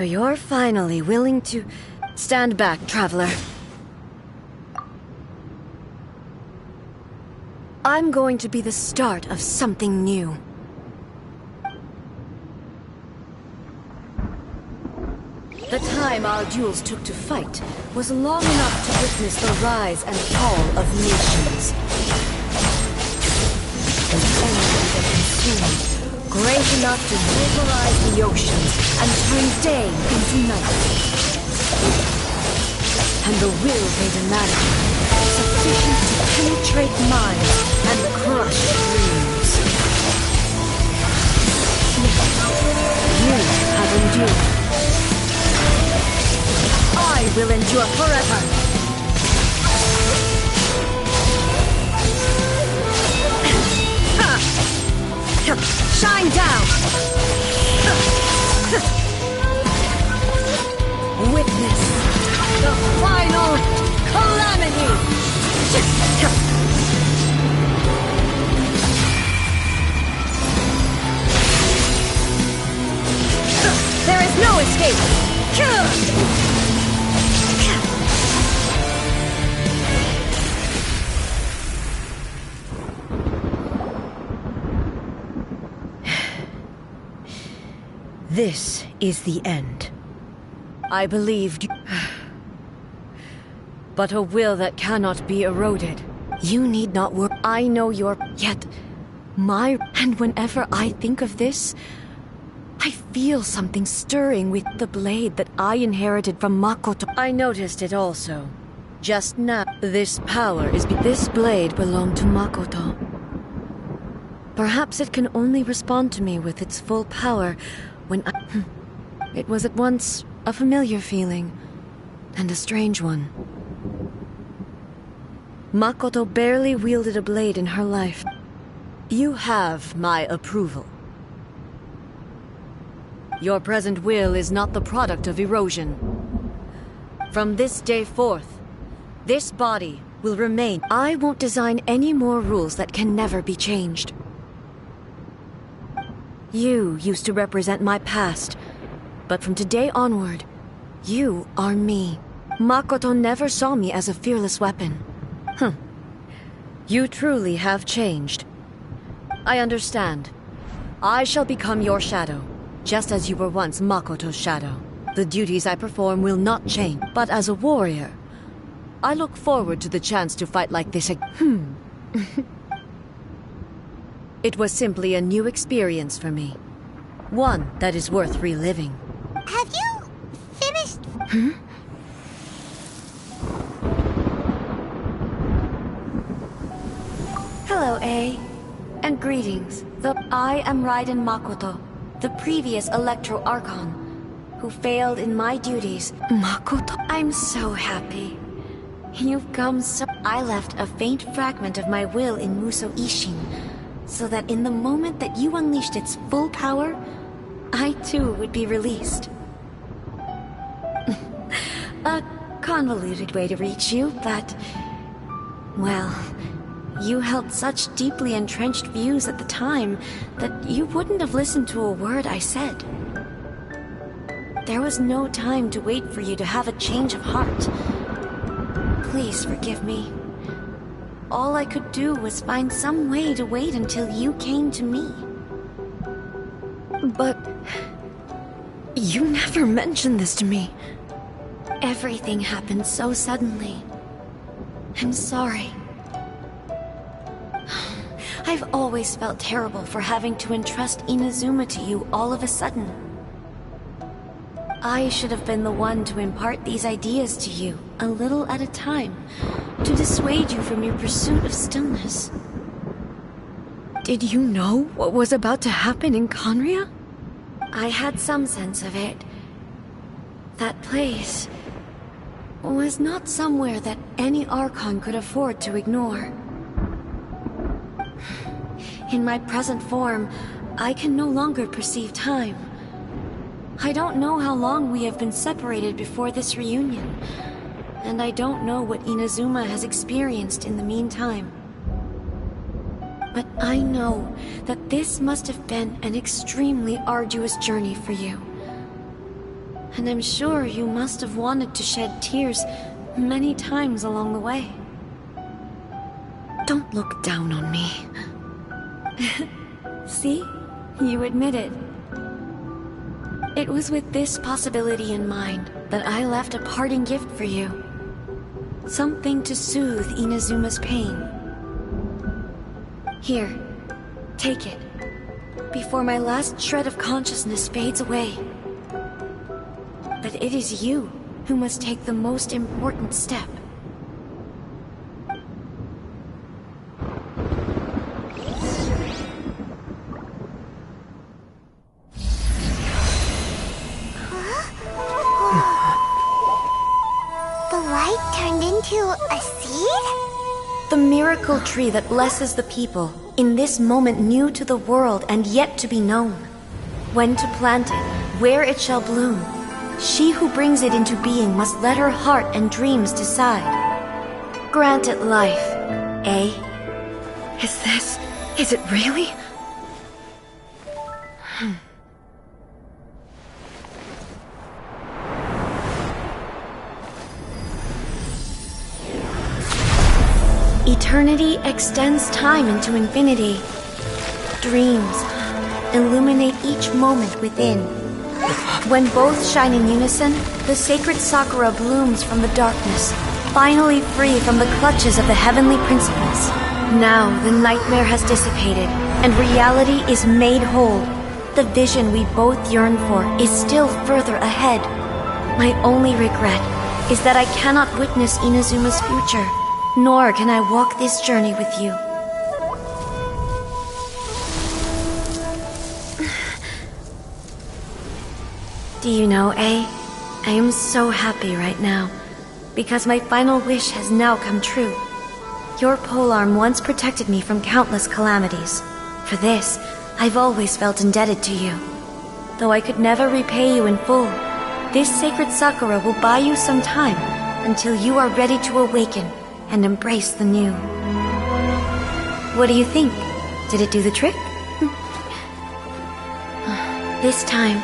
You're finally willing to... Stand back, traveler. I'm going to be the start of something new. The time our duels took to fight was long enough to witness the rise and fall of nations. An energy that consumed, great enough to vaporize the oceans and turn day into night. And the will they demanded, sufficient to penetrate minds and crush dreams. You have endured. I will endure forever. Shine down! Witness the final calamity! There is no escape! This is the end. I believed you... But a will that cannot be eroded. You need not worry. I know your... Yet... My... And whenever I think of this, I feel something stirring with the blade that I inherited from Makoto. I noticed it also. Just now, this power is... This blade belonged to Makoto. Perhaps it can only respond to me with its full power when I... It was at once a familiar feeling, and a strange one. Makoto barely wielded a blade in her life. You have my approval. Your present will is not the product of erosion. From this day forth, this body will remain. I won't design any more rules that can never be changed. You used to represent my past, but from today onward, you are me. Makoto never saw me as a fearless weapon. You truly have changed. I understand. I shall become your shadow, just as you were once Makoto's shadow. The duties I perform will not change, but as a warrior, I look forward to the chance to fight like this again. It was simply a new experience for me. One that is worth reliving. Have you finished? Hello, A. And greetings. I am Raiden Makoto, the previous Electro Archon, who failed in my duties. Makoto? I'm so happy. You've come so... I left a faint fragment of my will in Muso Ishin, so that in the moment that you unleashed its full power, I too would be released. A convoluted way to reach you, but... Well, you held such deeply entrenched views at the time that you wouldn't have listened to a word I said. There was no time to wait for you to have a change of heart. Please forgive me. All I could do was find some way to wait until you came to me. But... You never mentioned this to me. Everything happened so suddenly. I'm sorry. I've always felt terrible for having to entrust Inazuma to you all of a sudden. I should have been the one to impart these ideas to you, a little at a time, to dissuade you from your pursuit of stillness. Did you know what was about to happen in Conria? I had some sense of it. That place was not somewhere that any Archon could afford to ignore. In my present form, I can no longer perceive time. I don't know how long we have been separated before this reunion, and I don't know what Inazuma has experienced in the meantime. But I know that this must have been an extremely arduous journey for you. And I'm sure you must have wanted to shed tears many times along the way. Don't look down on me. See? You admit it. It was with this possibility in mind that I left a parting gift for you. Something to soothe Inazuma's pain. Here, take it, before my last shred of consciousness fades away. But it is you who must take the most important step. The light turned into a seed? The miracle tree that blesses the people, in this moment new to the world and yet to be known. When to plant it, where it shall bloom. She who brings it into being must let her heart and dreams decide. Grant it life, eh? Is it really? Eternity extends time into infinity. Dreams illuminate each moment within. When both shine in unison, the sacred Sakura blooms from the darkness, finally free from the clutches of the heavenly principles. Now the nightmare has dissipated, and reality is made whole. The vision we both yearn for is still further ahead. My only regret is that I cannot witness Inazuma's future, nor can I walk this journey with you. Do you know, I am so happy right now, because my final wish has now come true. Your polearm once protected me from countless calamities. For this, I've always felt indebted to you. Though I could never repay you in full, this sacred Sakura will buy you some time until you are ready to awaken and embrace the new. What do you think? Did it do the trick? This time,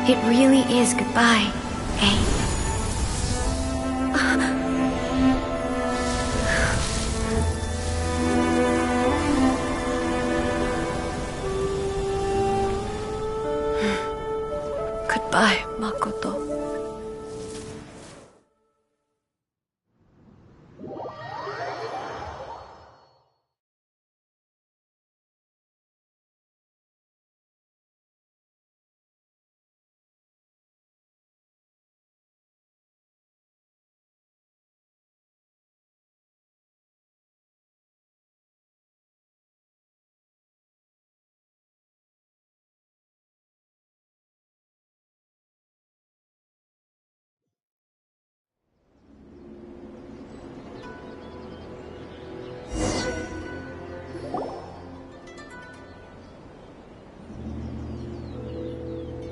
it really is goodbye, eh? Goodbye, Makoto.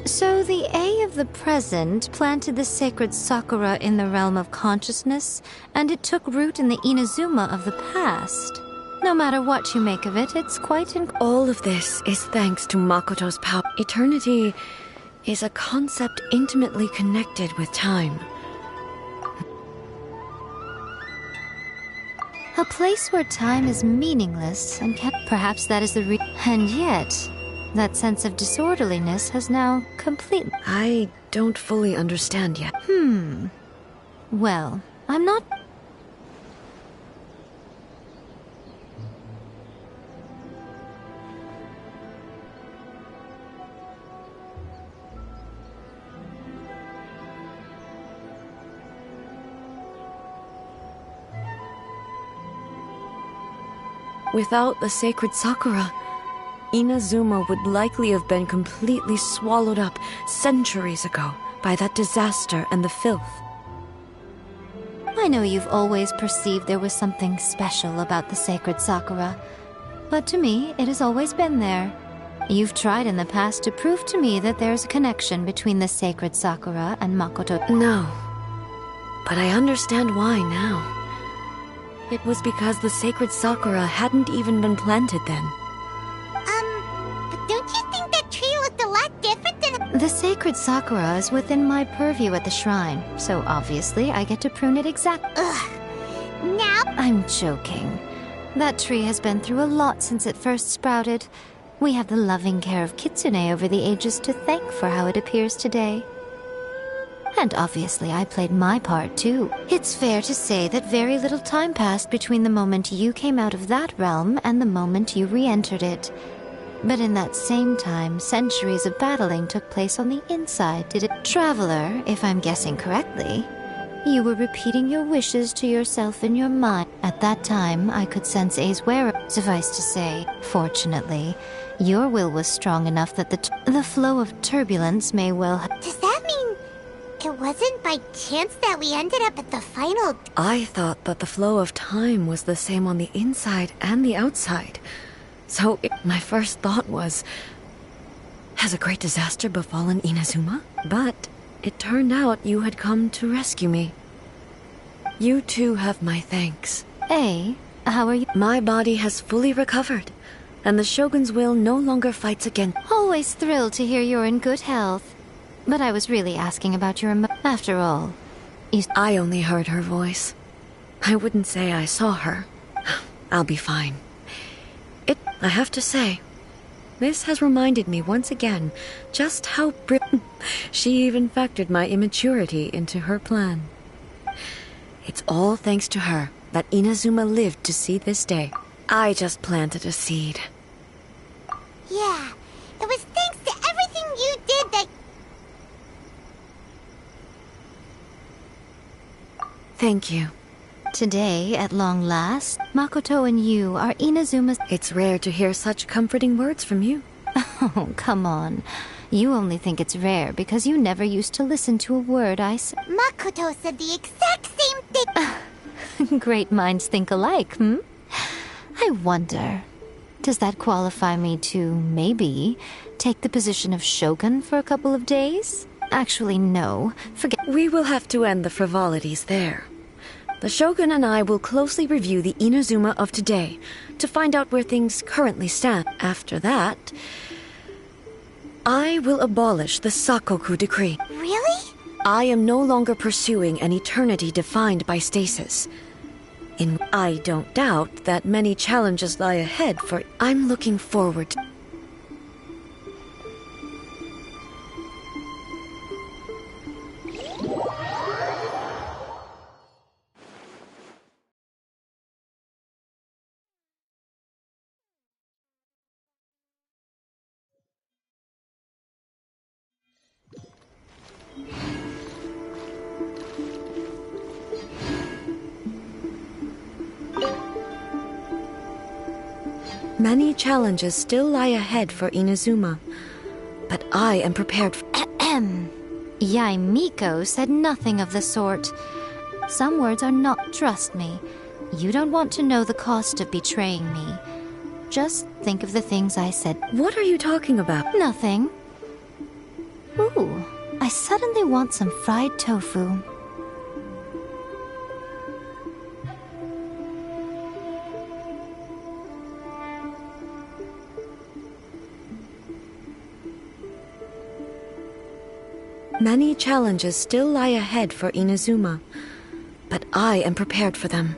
So the A of the present planted the sacred Sakura in the realm of consciousness, and it took root in the Inazuma of the past. No matter what you make of it, it's quite All of this is thanks to Makoto's power. Eternity is a concept intimately connected with time. a place where time is meaningless and perhaps that is the and yet, that sense of disorderliness has now completely... I don't fully understand yet. Well, I'm not... Without the sacred Sakura, Inazuma would likely have been completely swallowed up centuries ago by that disaster and the filth. I know you've always perceived there was something special about the sacred Sakura, but to me, it has always been there. You've tried in the past to prove to me that there's a connection between the sacred Sakura and Makoto. No, but I understand why now. It was because the sacred Sakura hadn't even been planted then. But don't you think that tree looked a lot different than... The sacred sakura is within my purview at the shrine, so obviously I get to prune it Ugh. Now, I'm joking. That tree has been through a lot since it first sprouted. We have the loving care of Kitsune over the ages to thank for how it appears today. And obviously I played my part too. It's fair to say that very little time passed between the moment you came out of that realm and the moment you re-entered it. But in that same time, centuries of battling took place on the inside, did it? Traveler, if I'm guessing correctly, you were repeating your wishes to yourself in your mind. At that time, I could sense A's whereabouts. Suffice to say, fortunately, your will was strong enough that the flow of turbulence may well have... does that mean it wasn't by chance that we ended up at the final... I thought that the flow of time was the same on the inside and the outside. So my first thought was, has a great disaster befallen Inazuma? But it turned out you had come to rescue me. You too have my thanks. A, how are you? My body has fully recovered, and the Shogun's will no longer fights against... Always thrilled to hear you're in good health. But I was really asking about your after all. I only heard her voice. I wouldn't say I saw her. I'll be fine. I have to say, this has reminded me once again just how she even factored my immaturity into her plan. It's all thanks to her that Inazuma lived to see this day. I just planted a seed. Yeah, it was thanks to everything you did that... Thank you. Today, at long last, Makoto and you are Inazuma's... It's rare to hear such comforting words from you. Oh, come on. You only think it's rare because you never used to listen to a word I said. Makoto said the exact same thing. Great minds think alike, hmm? I wonder, does that qualify me to, maybe, take the position of Shogun for a couple of days? Actually, no. Forget... We will have to end the frivolities there. The Shogun and I will closely review the Inazuma of today to find out where things currently stand. After that, I will abolish the Sakoku decree. Really? I am no longer pursuing an eternity defined by stasis. I don't doubt that many challenges lie ahead for... I'm looking forward to... Many challenges still lie ahead for Inazuma, but I am prepared for... Yaimiko said nothing of the sort. Some words are not... Trust me, you don't want to know the cost of betraying me. Just think of the things I said. What are you talking about? Nothing. Ooh, I suddenly want some fried tofu. Many challenges still lie ahead for Inazuma, but I am prepared for them.